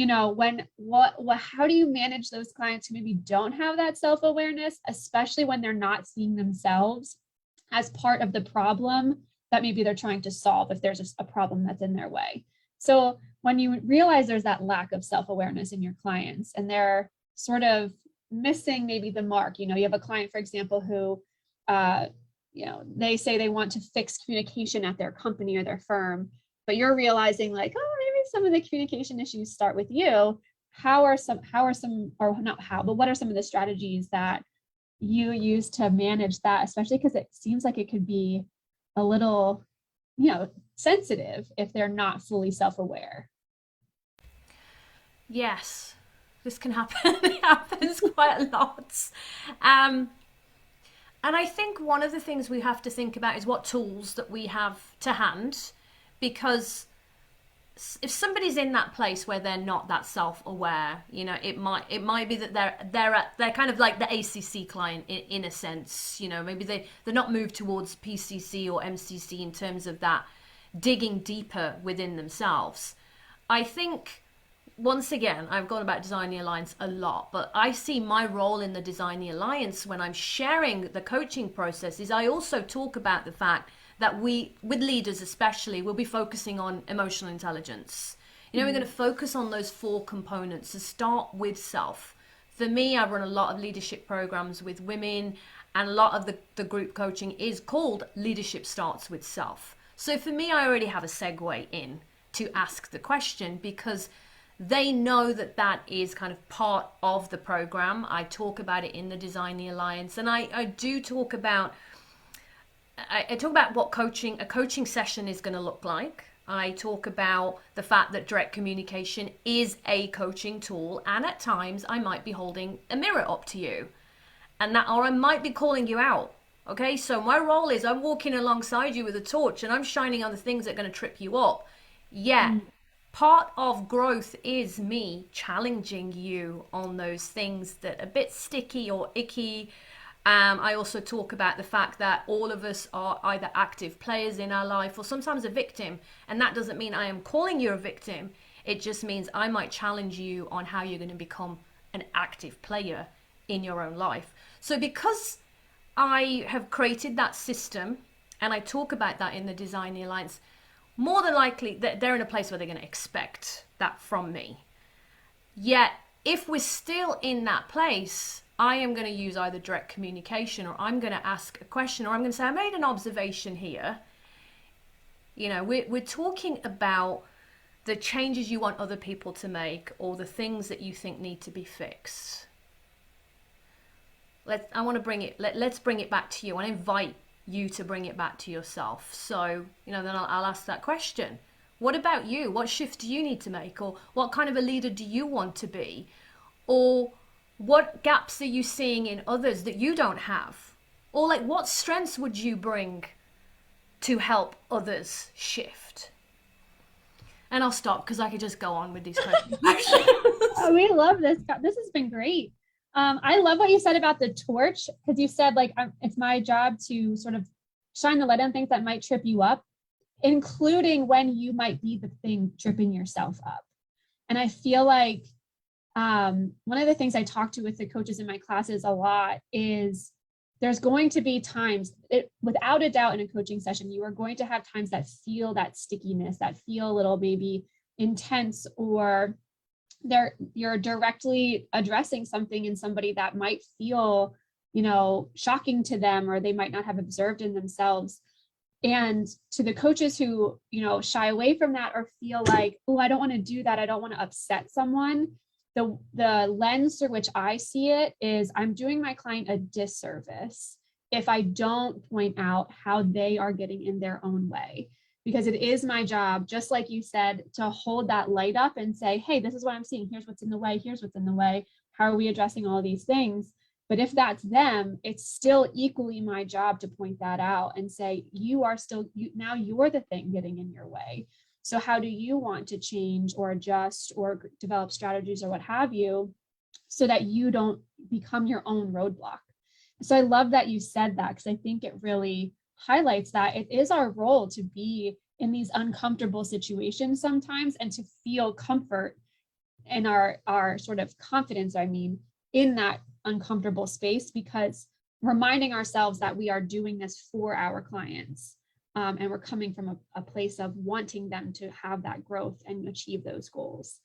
how do you manage those clients who maybe don't have that self-awareness, especially when they're not seeing themselves as part of the problem that maybe they're trying to solve, if there's a problem that's in their way. So when you realize there's that lack of self-awareness in your clients and they're sort of missing maybe the mark, you have a client, for example, who, they say they want to fix communication at their company or their firm, but you're realizing like, oh, maybe some of the communication issues start with you. What are some of the strategies that you use to manage that, especially because it seems like it could be a little, sensitive if they're not fully self-aware? Yes, this can happen. It happens quite a lot. And I think one of the things we have to think about is what tools that we have to hand, because if somebody's in that place where they're not that self-aware, it might be that they're kind of like the ACC client in a sense. Maybe they're not moved towards PCC or MCC in terms of that digging deeper within themselves. I think, once again, I've gone about Design the Alliance a lot, but I see my role in the Design the Alliance when I'm sharing the coaching process is I also talk about the fact that we, with leaders especially, will be focusing on emotional intelligence. We're going to focus on those 4 components to start with self. For me, I run a lot of leadership programs with women, and a lot of the group coaching is called Leadership Starts with Self. So for me, I already have a segue in to ask the question, because they know that is kind of part of the program. I talk about it in the Design the Alliance, and I do talk about what a coaching session is going to look like. I talk about the fact that direct communication is a coaching tool, and at times I might be holding a mirror up to you, or I might be calling you out. Okay, so my role is I'm walking alongside you with a torch and I'm shining on the things that are going to trip you up. Part of growth is me challenging you on those things that are a bit sticky or icky. I also talk about the fact that all of us are either active players in our life or sometimes a victim. And that doesn't mean I am calling you a victim. It just means I might challenge you on how you're going to become an active player in your own life. So because I have created that system, and I talk about that in the Design the Alliance, more than likely they're in a place where they're going to expect that from me. Yet, if we're still in that place, I am going to use either direct communication, or I'm going to ask a question, or I'm going to say, I made an observation here. We're talking about the changes you want other people to make, or the things that you think need to be fixed. Let's bring it back to you. I invite you to bring it back to yourself. So, then I'll ask that question. What about you? What shift do you need to make? Or what kind of a leader do you want to be? Or what gaps are you seeing in others that you don't have? Or what strengths would you bring to help others shift? And I'll stop because I could just go on with these questions. Oh, we love this. This has been great. I love what you said about the torch, because you said it's my job to sort of shine the light on things that might trip you up, including when you might be the thing tripping yourself up. And I feel like one of the things I talk to with the coaches in my classes a lot is there's going to be times, without a doubt, in a coaching session, you are going to have times that feel that stickiness, that feel a little maybe intense, or you're directly addressing something in somebody that might feel, shocking to them, or they might not have observed in themselves. And to the coaches who, shy away from that or feel like, oh, I don't want to do that, I don't want to upset someone, the lens through which I see it is I'm doing my client a disservice if I don't point out how they are getting in their own way. Because it is my job, just like you said, to hold that light up and say, hey, this is what I'm seeing. Here's what's in the way. Here's what's in the way. How are we addressing all these things? But if that's them, it's still equally my job to point that out and say, you're the thing getting in your way. So how do you want to change or adjust or develop strategies or what have you, so that you don't become your own roadblock? So I love that you said that, because I think it really highlights that it is our role to be in these uncomfortable situations sometimes and to feel comfort and our sort of confidence, I mean, in that uncomfortable space, because reminding ourselves that we are doing this for our clients, and we're coming from a place of wanting them to have that growth and achieve those goals.